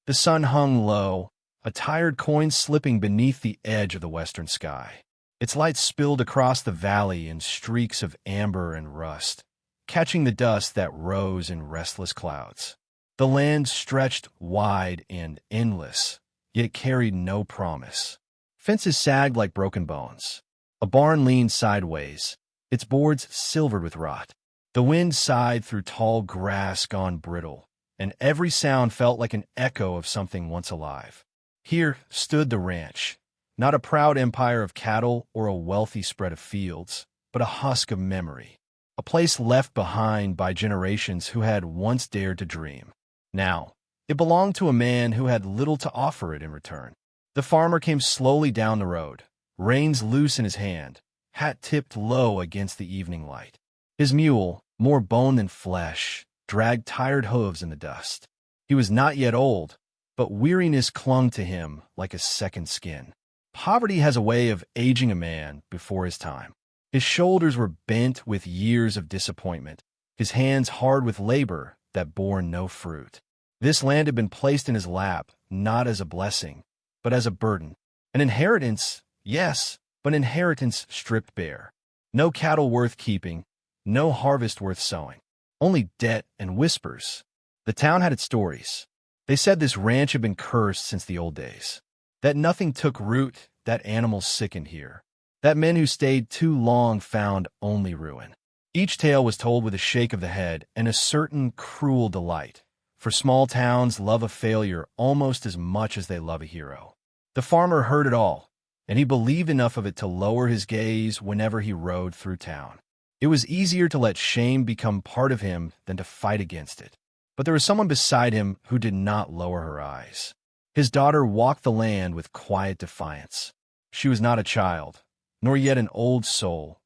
The sun hung low, a tired coin slipping beneath the edge of the western sky. Its light spilled across the valley in streaks of amber and rust, catching the dust that rose in restless clouds. The land stretched wide and endless, yet carried no promise. Fences sagged like broken bones. A barn leaned sideways, its boards silvered with rot. The wind sighed through tall grass gone brittle, and every sound felt like an echo of something once alive. Here stood the ranch, not a proud empire of cattle or a wealthy spread of fields, but a husk of memory, a place left behind by generations who had once dared to dream. Now, it belonged to a man who had little to offer it in return. The farmer came slowly down the road, reins loose in his hand, hat tipped low against the evening light. His mule, more bone than flesh, dragged tired hooves in the dust. He was not yet old, but weariness clung to him like a second skin. Poverty has a way of aging a man before his time. His shoulders were bent with years of disappointment, his hands hard with labor that bore no fruit. This land had been placed in his lap, not as a blessing, but as a burden. An inheritance, yes, but inheritance stripped bare. No cattle worth keeping, no harvest worth sowing. Only debt and whispers. The town had its stories. They said this ranch had been cursed since the old days, that nothing took root, that animals sickened here, that men who stayed too long found only ruin. Each tale was told with a shake of the head and a certain cruel delight, for small towns love a failure almost as much as they love a hero. The farmer heard it all, and he believed enough of it to lower his gaze whenever he rode through town. It was easier to let shame become part of him than to fight against it. But there was someone beside him who did not lower her eyes. His daughter walked the land with quiet defiance. She was not a child, nor yet an old soul,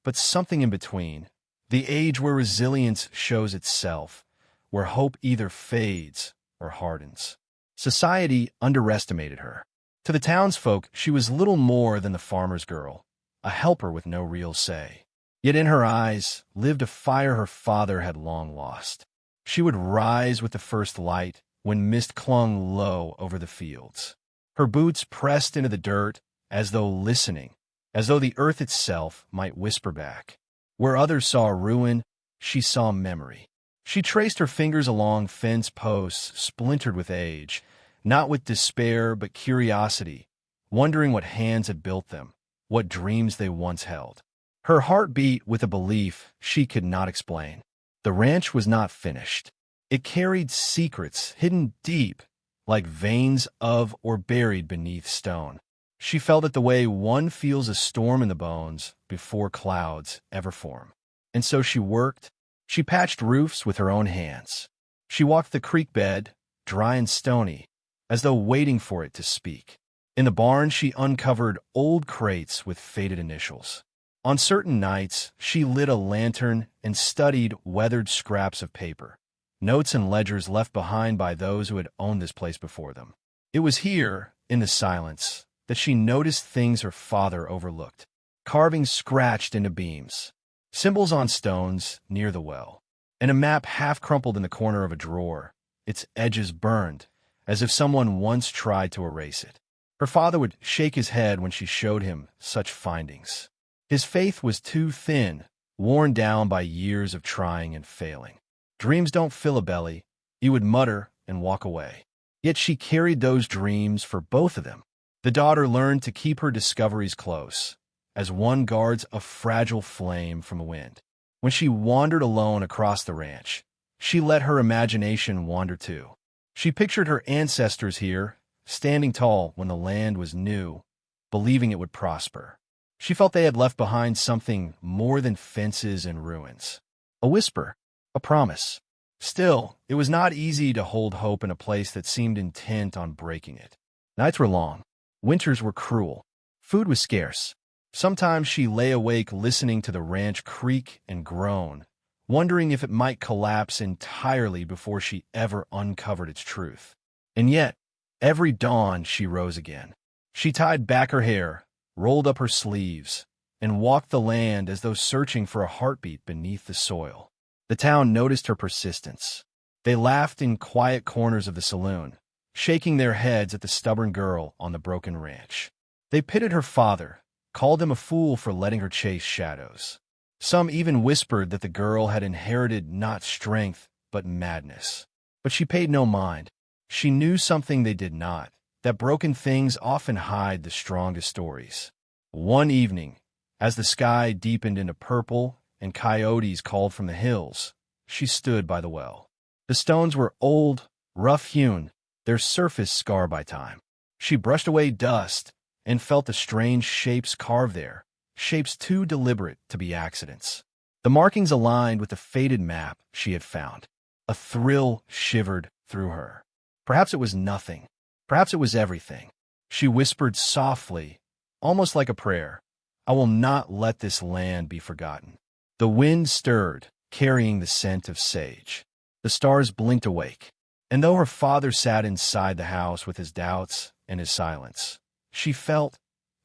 but something in between, the age where resilience shows itself, where hope either fades or hardens. Society underestimated her. To the townsfolk, she was little more than the farmer's girl, a helper with no real say. Yet in her eyes lived a fire her father had long lost. She would rise with the first light when mist clung low over the fields. Her boots pressed into the dirt as though listening, as though the earth itself might whisper back. Where others saw ruin, she saw memory. She traced her fingers along fence posts splintered with age, not with despair but curiosity, wondering what hands had built them, what dreams they once held. Her heart beat with a belief she could not explain. The ranch was not finished. It carried secrets hidden deep, like veins of or buried beneath stone. She felt it the way one feels a storm in the bones before clouds ever form. And so she worked. She patched roofs with her own hands. She walked the creek bed, dry and stony, as though waiting for it to speak. In the barn, she uncovered old crates with faded initials. On certain nights, she lit a lantern and studied weathered scraps of paper, notes and ledgers left behind by those who had owned this place before them. It was here, in the silence, that she noticed things her father overlooked. Carvings scratched into beams, symbols on stones near the well, and a map half crumpled in the corner of a drawer, its edges burned, as if someone once tried to erase it. Her father would shake his head when she showed him such findings. His faith was too thin, worn down by years of trying and failing. Dreams don't fill a belly, he would mutter and walk away. Yet she carried those dreams for both of them. The daughter learned to keep her discoveries close, as one guards a fragile flame from the wind. When she wandered alone across the ranch, she let her imagination wander too. She pictured her ancestors here, standing tall when the land was new, believing it would prosper. She felt they had left behind something more than fences and ruins. A whisper, a promise. Still, it was not easy to hold hope in a place that seemed intent on breaking it. Nights were long. Winters were cruel. Food was scarce. Sometimes she lay awake listening to the ranch creak and groan, wondering if it might collapse entirely before she ever uncovered its truth. And yet, every dawn she rose again. She tied back her hair, rolled up her sleeves, and walked the land as though searching for a heartbeat beneath the soil. The town noticed her persistence. They laughed in quiet corners of the saloon, shaking their heads at the stubborn girl on the broken ranch. They pitted her father, called him a fool for letting her chase shadows. Some even whispered that the girl had inherited not strength, but madness. But she paid no mind. She knew something they did not, that broken things often hide the strongest stories. One evening, as the sky deepened into purple and coyotes called from the hills, she stood by the well. The stones were old, rough-hewn, their surface scarred by time. She brushed away dust and felt the strange shapes carved there, shapes too deliberate to be accidents. The markings aligned with the faded map she had found. A thrill shivered through her. Perhaps it was nothing. Perhaps it was everything. She whispered softly, almost like a prayer, "I will not let this land be forgotten." The wind stirred, carrying the scent of sage. The stars blinked awake. And though her father sat inside the house with his doubts and his silence, she felt,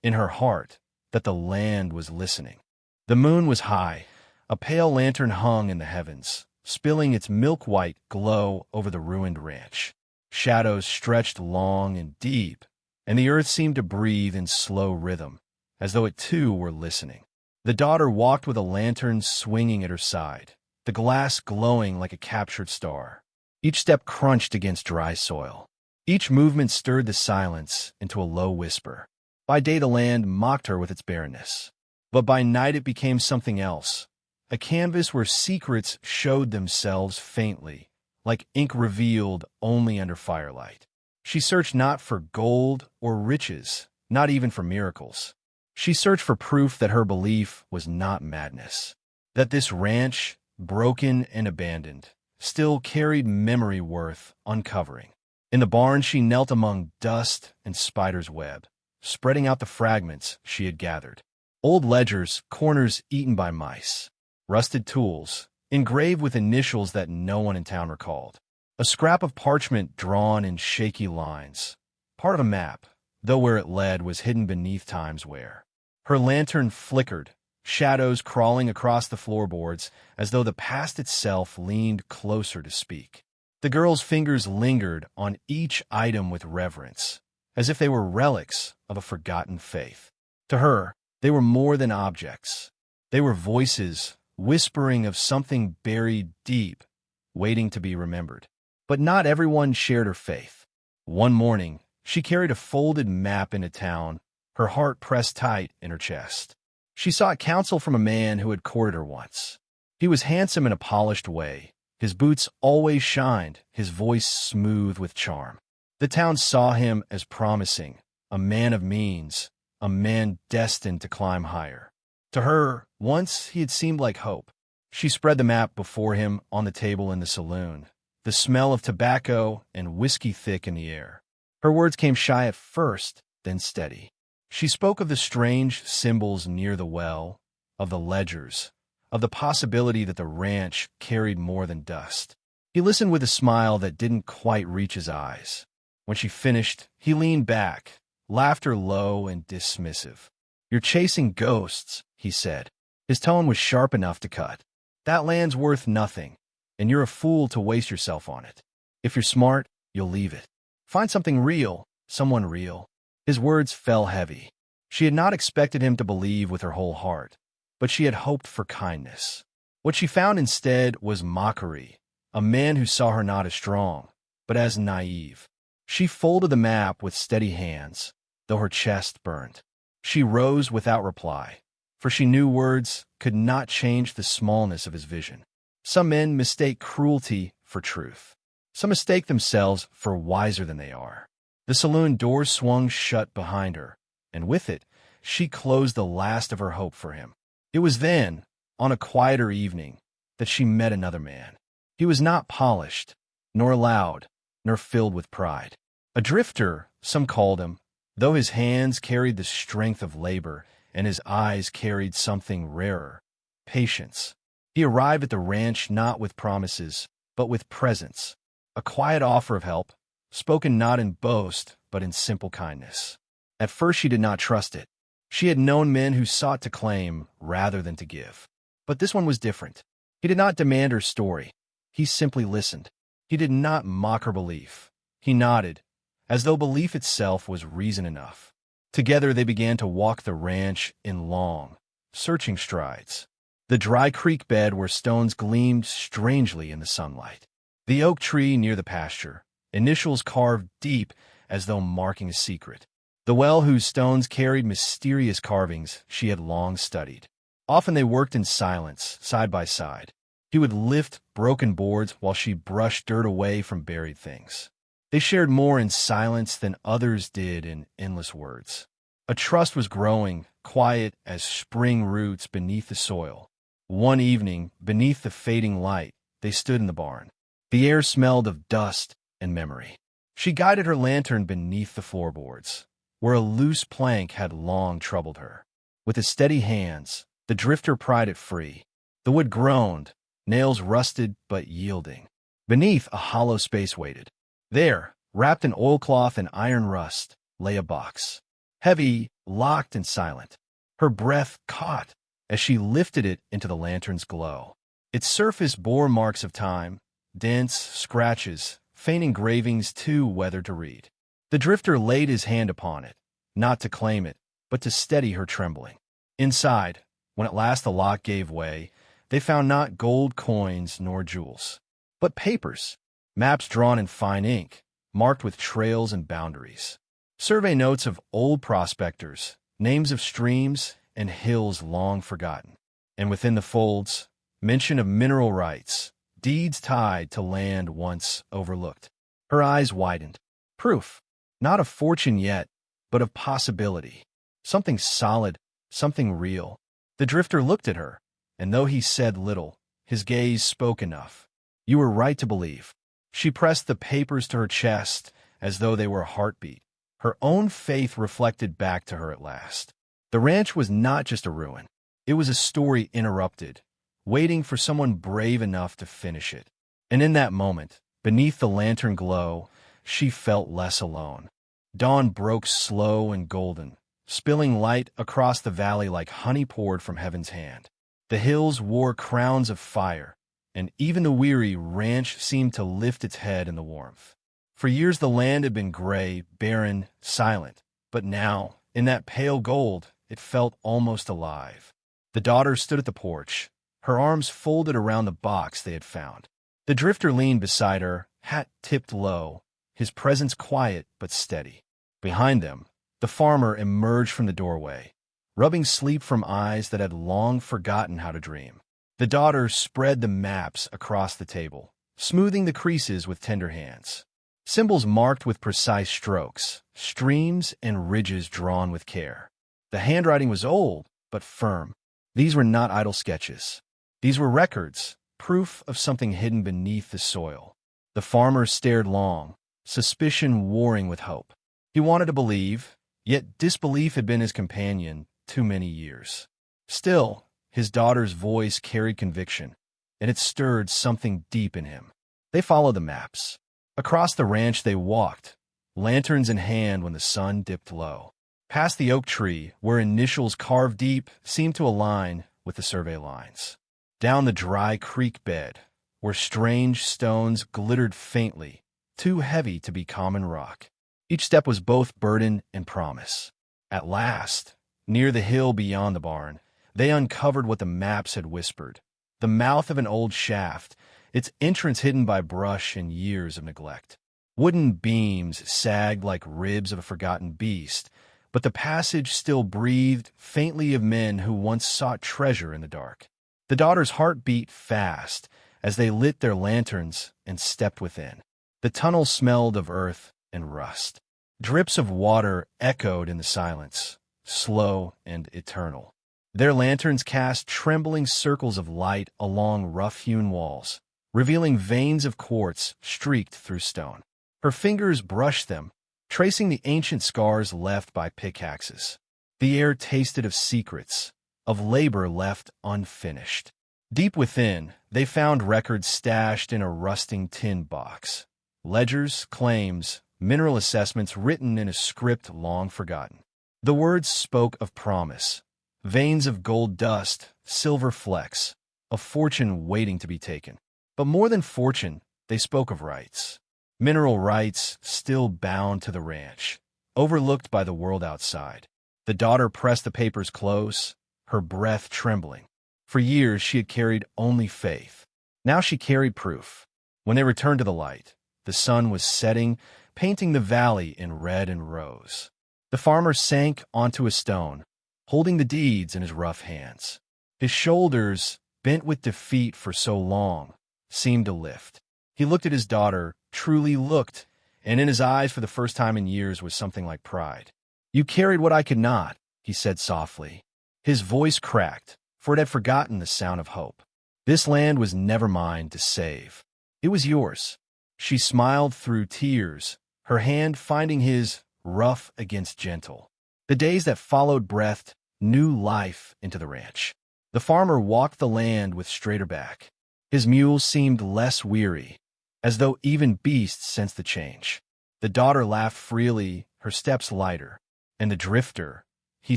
in her heart, that the land was listening. The moon was high. A pale lantern hung in the heavens, spilling its milk-white glow over the ruined ranch. Shadows stretched long and deep, and the earth seemed to breathe in slow rhythm, as though it too were listening. The daughter walked with a lantern swinging at her side, the glass glowing like a captured star. Each step crunched against dry soil. Each movement stirred the silence into a low whisper. By day the land mocked her with its barrenness, but by night it became something else, a canvas where secrets showed themselves faintly, like ink revealed only under firelight. She searched not for gold or riches, not even for miracles. She searched for proof that her belief was not madness, that this ranch, broken and abandoned, still carried memory worth uncovering. In the barn she knelt among dust and spider's web, spreading out the fragments she had gathered. Old ledgers, corners eaten by mice, rusted tools, engraved with initials that no one in town recalled. A scrap of parchment drawn in shaky lines, part of a map, though where it led was hidden beneath time's wear. Her lantern flickered, shadows crawling across the floorboards as though the past itself leaned closer to speak. The girl's fingers lingered on each item with reverence, as if they were relics of a forgotten faith. To her, they were more than objects. They were voices whispering of something buried deep, waiting to be remembered. But not everyone shared her faith. One morning, she carried a folded map into town, her heart pressed tight in her chest. She sought counsel from a man who had courted her once. He was handsome in a polished way. His boots always shined, his voice smooth with charm. The town saw him as promising, a man of means, a man destined to climb higher. To her, once he had seemed like hope. She spread the map before him on the table in the saloon, the smell of tobacco and whiskey thick in the air. Her words came shy at first, then steady. She spoke of the strange symbols near the well, of the ledgers, of the possibility that the ranch carried more than dust. He listened with a smile that didn't quite reach his eyes. When she finished, he leaned back, laughter low and dismissive. "You're chasing ghosts," he said. His tone was sharp enough to cut. "That land's worth nothing, and you're a fool to waste yourself on it. If you're smart, you'll leave it. Find something real, someone real." His words fell heavy. She had not expected him to believe with her whole heart, but she had hoped for kindness. What she found instead was mockery, a man who saw her not as strong, but as naive. She folded the map with steady hands, though her chest burned. She rose without reply, for she knew words could not change the smallness of his vision. Some men mistake cruelty for truth. Some mistake themselves for wiser than they are. The saloon door swung shut behind her, and with it, she closed the last of her hope for him. It was then, on a quieter evening, that she met another man. He was not polished, nor loud, nor filled with pride. A drifter, some called him, though his hands carried the strength of labor and his eyes carried something rarer, patience. He arrived at the ranch not with promises, but with presence, a quiet offer of help, spoken not in boast, but in simple kindness. At first she did not trust it. She had known men who sought to claim rather than to give. But this one was different. He did not demand her story. He simply listened. He did not mock her belief. He nodded, as though belief itself was reason enough. Together they began to walk the ranch in long, searching strides. The dry creek bed where stones gleamed strangely in the sunlight. The oak tree near the pasture, initials carved deep as though marking a secret. The well whose stones carried mysterious carvings she had long studied. Often they worked in silence, side by side. He would lift broken boards while she brushed dirt away from buried things. They shared more in silence than others did in endless words. A trust was growing, quiet as spring roots beneath the soil. One evening, beneath the fading light, they stood in the barn. The air smelled of dust and memory. She guided her lantern beneath the floorboards, where a loose plank had long troubled her. With his steady hands, the drifter pried it free. The wood groaned, nails rusted but yielding. Beneath, a hollow space waited. There, wrapped in oilcloth and iron rust, lay a box. Heavy, locked and silent. Her breath caught as she lifted it into the lantern's glow. Its surface bore marks of time, dents, scratches, faint engravings too weathered to read. The drifter laid his hand upon it, not to claim it, but to steady her trembling. Inside, when at last the lock gave way, they found not gold coins nor jewels, but papers, maps drawn in fine ink, marked with trails and boundaries. Survey notes of old prospectors, names of streams and hills long forgotten. And within the folds, mention of mineral rights, deeds tied to land once overlooked. Her eyes widened. Proof, not of fortune yet, but of possibility. Something solid, something real. The drifter looked at her, and though he said little, his gaze spoke enough. You were right to believe. She pressed the papers to her chest as though they were a heartbeat. Her own faith reflected back to her at last. The ranch was not just a ruin. It was a story interrupted, waiting for someone brave enough to finish it. And in that moment, beneath the lantern glow, she felt less alone. Dawn broke slow and golden, spilling light across the valley like honey poured from heaven's hand. The hills wore crowns of fire, and even the weary ranch seemed to lift its head in the warmth. For years the land had been gray, barren, silent, but now, in that pale gold, it felt almost alive. The daughter stood at the porch, her arms folded around the box they had found. The drifter leaned beside her, hat tipped low, his presence quiet but steady. Behind them, the farmer emerged from the doorway, rubbing sleep from eyes that had long forgotten how to dream. The daughter spread the maps across the table, smoothing the creases with tender hands. Symbols marked with precise strokes, streams and ridges drawn with care. The handwriting was old, but firm. These were not idle sketches. These were records, proof of something hidden beneath the soil. The farmer stared long, suspicion warring with hope. He wanted to believe, yet disbelief had been his companion too many years. Still, his daughter's voice carried conviction, and it stirred something deep in him. They followed the maps. Across the ranch they walked, lanterns in hand when the sun dipped low. Past the oak tree, where initials carved deep seemed to align with the survey lines. Down the dry creek bed, where strange stones glittered faintly, too heavy to be common rock. Each step was both burden and promise. At last, near the hill beyond the barn, they uncovered what the maps had whispered. The mouth of an old shaft, its entrance hidden by brush and years of neglect. Wooden beams sagged like ribs of a forgotten beast, but the passage still breathed faintly of men who once sought treasure in the dark. The daughter's heart beat fast as they lit their lanterns and stepped within. The tunnel smelled of earth and rust. Drips of water echoed in the silence, slow and eternal. Their lanterns cast trembling circles of light along rough-hewn walls, revealing veins of quartz streaked through stone. Her fingers brushed them, tracing the ancient scars left by pickaxes. The air tasted of secrets, of labor left unfinished. Deep within, they found records stashed in a rusting tin box. Ledgers, claims, mineral assessments written in a script long forgotten. The words spoke of promise, veins of gold dust, silver flecks, a fortune waiting to be taken. But more than fortune, they spoke of rights. Mineral rights still bound to the ranch, overlooked by the world outside. The daughter pressed the papers close, her breath trembling. For years she had carried only faith. Now she carried proof. When they returned to the light, the sun was setting, painting the valley in red and rose. The farmer sank onto a stone, holding the deeds in his rough hands. His shoulders, bent with defeat for so long, seemed to lift. He looked at his daughter, truly looked, and in his eyes for the first time in years was something like pride. "You carried what I could not," he said softly. His voice cracked, for it had forgotten the sound of hope. "This land was never mine to save. It was yours." She smiled through tears, her hand finding his, rough against gentle. The days that followed breathed new life into the ranch. The farmer walked the land with straighter back. His mule seemed less weary, as though even beasts sensed the change. The daughter laughed freely, her steps lighter. And the drifter, he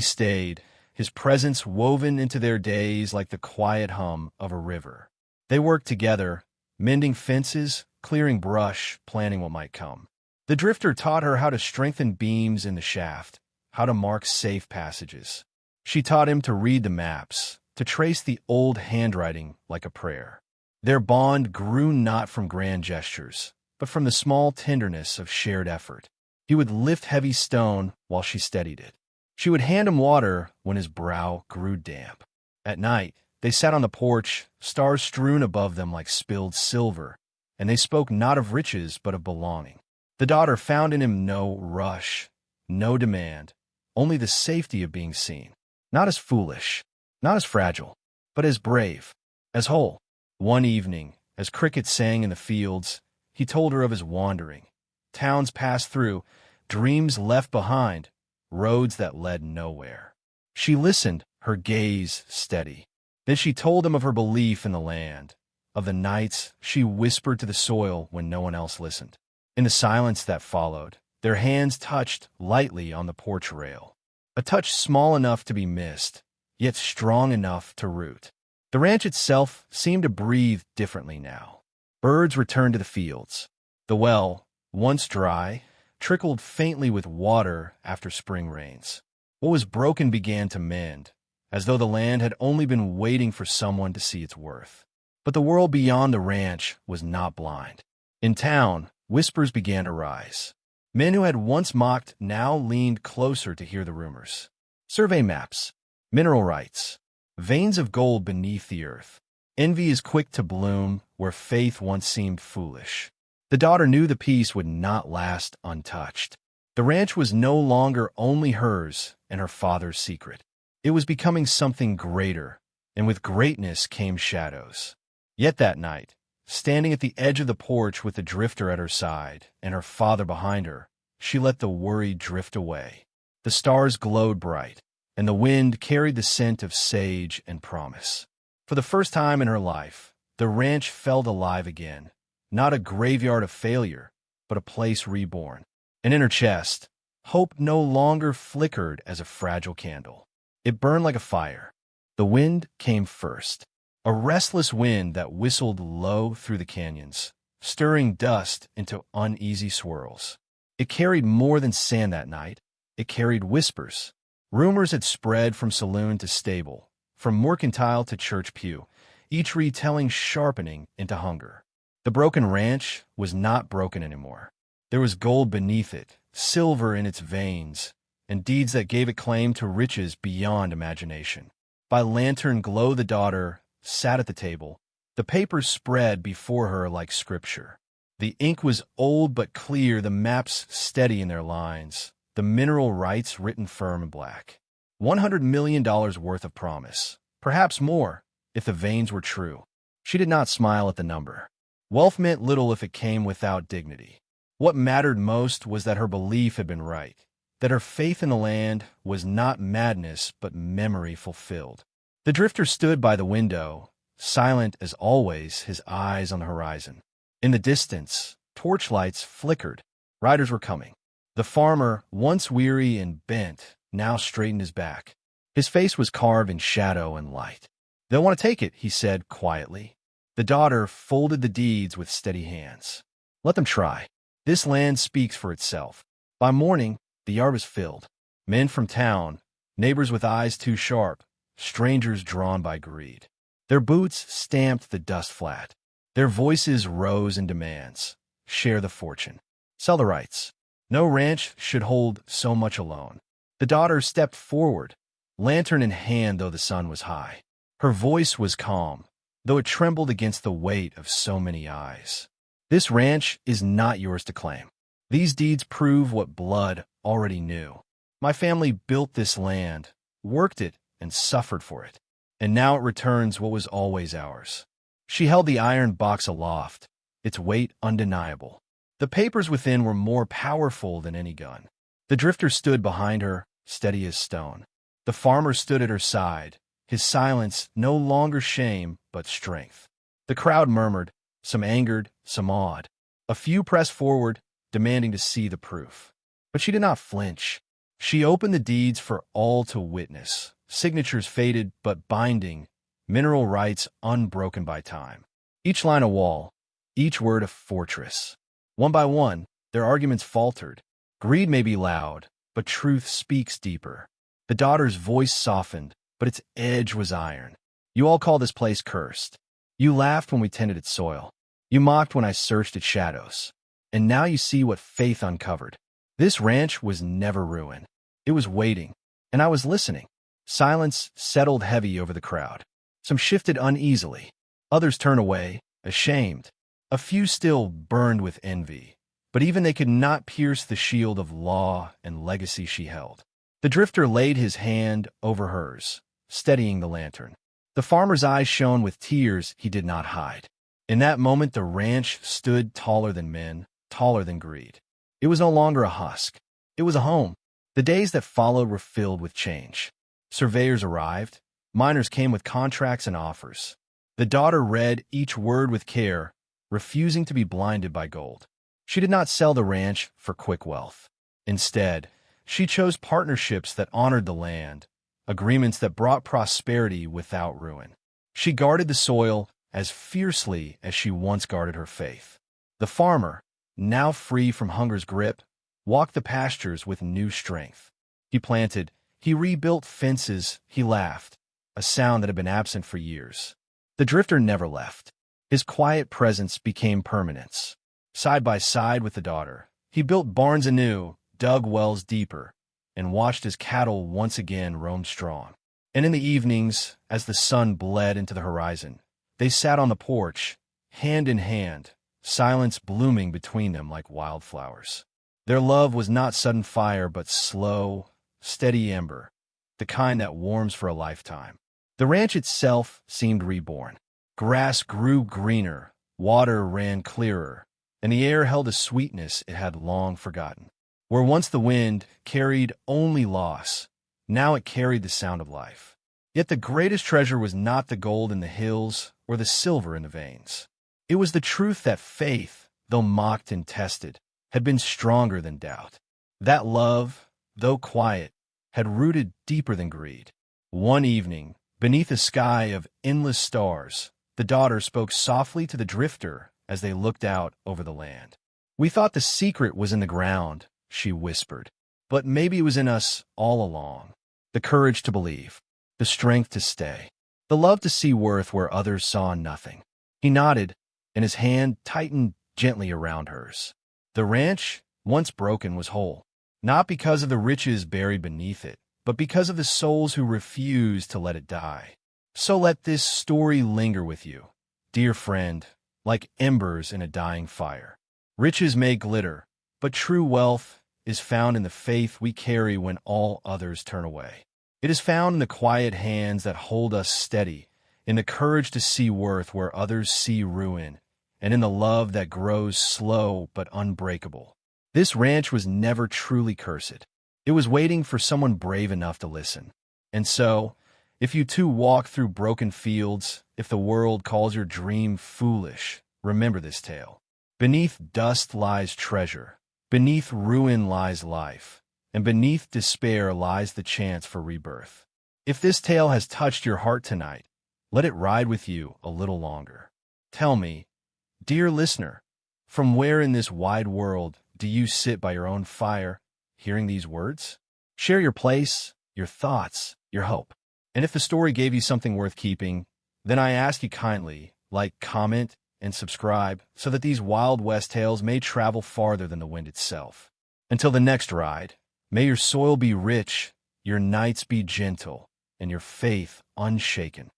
stayed, his presence woven into their days like the quiet hum of a river. They worked together, mending fences, clearing brush, planning what might come. The drifter taught her how to strengthen beams in the shaft, how to mark safe passages. She taught him to read the maps, to trace the old handwriting like a prayer. Their bond grew not from grand gestures, but from the small tenderness of shared effort. He would lift heavy stone while she steadied it. She would hand him water when his brow grew damp. At night, they sat on the porch, stars strewn above them like spilled silver, and they spoke not of riches but of belonging. The daughter found in him no rush, no demand, only the safety of being seen. Not as foolish, not as fragile, but as brave, as whole. One evening, as crickets sang in the fields, he told her of his wandering. Towns passed through, dreams left behind, roads that led nowhere. She listened, her gaze steady. Then she told him of her belief in the land, of the nights she whispered to the soil when no one else listened. In the silence that followed, their hands touched lightly on the porch rail, a touch small enough to be missed, yet strong enough to root. The ranch itself seemed to breathe differently now. Birds returned to the fields. The well, once dry, trickled faintly with water after spring rains. What was broken began to mend, as though the land had only been waiting for someone to see its worth. But the world beyond the ranch was not blind. In town, whispers began to rise. Men who had once mocked now leaned closer to hear the rumors. Survey maps, mineral rights, veins of gold beneath the earth. Envy is quick to bloom where faith once seemed foolish. The daughter knew the peace would not last untouched. The ranch was no longer only hers and her father's secret. It was becoming something greater, and with greatness came shadows. Yet that night, standing at the edge of the porch with the drifter at her side and her father behind her, she let the worry drift away. The stars glowed bright, and the wind carried the scent of sage and promise. For the first time in her life, the ranch felt alive again, not a graveyard of failure, but a place reborn. And in her chest, hope no longer flickered as a fragile candle. It burned like a fire. The wind came first, a restless wind that whistled low through the canyons, stirring dust into uneasy swirls. It carried more than sand that night. It carried whispers. Rumors had spread from saloon to stable, from mercantile to church pew, each retelling sharpening into hunger. The broken ranch was not broken anymore. There was gold beneath it, silver in its veins, and deeds that gave it claim to riches beyond imagination. By lantern glow the daughter sat at the table, the papers spread before her like scripture. The ink was old but clear, the maps steady in their lines, the mineral rights written firm in black. $100 million worth of promise, perhaps more, if the veins were true. She did not smile at the number. Wealth meant little if it came without dignity. What mattered most was that her belief had been right, that her faith in the land was not madness but memory fulfilled. The drifter stood by the window, silent as always, his eyes on the horizon. In the distance, torchlights flickered. Riders were coming. The farmer, once weary and bent, now straightened his back. His face was carved in shadow and light. "They'll want to take it," he said quietly. The daughter folded the deeds with steady hands. "Let them try." This land speaks for itself. By morning, the yard was filled. Men from town, neighbors with eyes too sharp, strangers drawn by greed. Their boots stamped the dust flat. Their voices rose in demands. Share the fortune. Sell the rights. No ranch should hold so much alone. The daughter stepped forward, lantern in hand though the sun was high. Her voice was calm, though it trembled against the weight of so many eyes. This ranch is not yours to claim. These deeds prove what blood already knew. My family built this land, worked it, and suffered for it. And now it returns what was always ours. She held the iron box aloft, its weight undeniable. The papers within were more powerful than any gun. The drifter stood behind her, steady as stone. The farmer stood at her side, his silence no longer shame but strength. The crowd murmured, some angered, some awed. A few pressed forward, demanding to see the proof. But she did not flinch. She opened the deeds for all to witness, signatures faded but binding, mineral rights unbroken by time. Each line a wall, each word a fortress. One by one, their arguments faltered. Greed may be loud, but truth speaks deeper. The daughter's voice softened, but its edge was iron. You all call this place cursed. You laughed when we tended its soil. You mocked when I searched its shadows. And now you see what faith uncovered. This ranch was never ruined. It was waiting, and I was listening. Silence settled heavy over the crowd. Some shifted uneasily. Others turned away, ashamed. A few still burned with envy, but even they could not pierce the shield of law and legacy she held. The drifter laid his hand over hers, steadying the lantern. The farmer's eyes shone with tears he did not hide. In that moment, the ranch stood taller than men, taller than greed. It was no longer a husk. It was a home. The days that followed were filled with change. Surveyors arrived. Miners came with contracts and offers. The daughter read each word with care, refusing to be blinded by gold. She did not sell the ranch for quick wealth. Instead, she chose partnerships that honored the land, agreements that brought prosperity without ruin. She guarded the soil as fiercely as she once guarded her faith. The farmer, now free from hunger's grip, walked the pastures with new strength. He planted, he rebuilt fences, he laughed, a sound that had been absent for years. The drifter never left. His quiet presence became permanence. Side by side with the daughter, he built barns anew, dug wells deeper, and watched as cattle once again roamed strong. And in the evenings, as the sun bled into the horizon, they sat on the porch, hand in hand, silence blooming between them like wildflowers. Their love was not sudden fire, but slow, steady ember, the kind that warms for a lifetime. The ranch itself seemed reborn. Grass grew greener, water ran clearer, and the air held a sweetness it had long forgotten. Where once the wind carried only loss, now it carried the sound of life. Yet the greatest treasure was not the gold in the hills or the silver in the veins. It was the truth that faith, though mocked and tested, had been stronger than doubt. That love, though quiet, had rooted deeper than greed. One evening, beneath a sky of endless stars, the daughter spoke softly to the drifter as they looked out over the land. "We thought the secret was in the ground," she whispered, "but maybe it was in us all along. The courage to believe, the strength to stay, the love to see worth where others saw nothing." He nodded, and his hand tightened gently around hers. The ranch, once broken, was whole, not because of the riches buried beneath it, but because of the souls who refused to let it die. So let this story linger with you, dear friend, like embers in a dying fire. Riches may glitter, but true wealth is found in the faith we carry when all others turn away. It is found in the quiet hands that hold us steady, in the courage to see worth where others see ruin, and in the love that grows slow but unbreakable. This ranch was never truly cursed. It was waiting for someone brave enough to listen. And so, if you too walk through broken fields, if the world calls your dream foolish, remember this tale. Beneath dust lies treasure, beneath ruin lies life, and beneath despair lies the chance for rebirth. If this tale has touched your heart tonight, let it ride with you a little longer. Tell me, dear listener, From where in this wide world do you sit by your own fire, hearing these words? Share your place, your thoughts, your hope. And if the story gave you something worth keeping, then I ask you kindly, like, comment, and subscribe so that these Wild West tales may travel farther than the wind itself. Until the next ride, may your soil be rich, your nights be gentle, and your faith unshaken.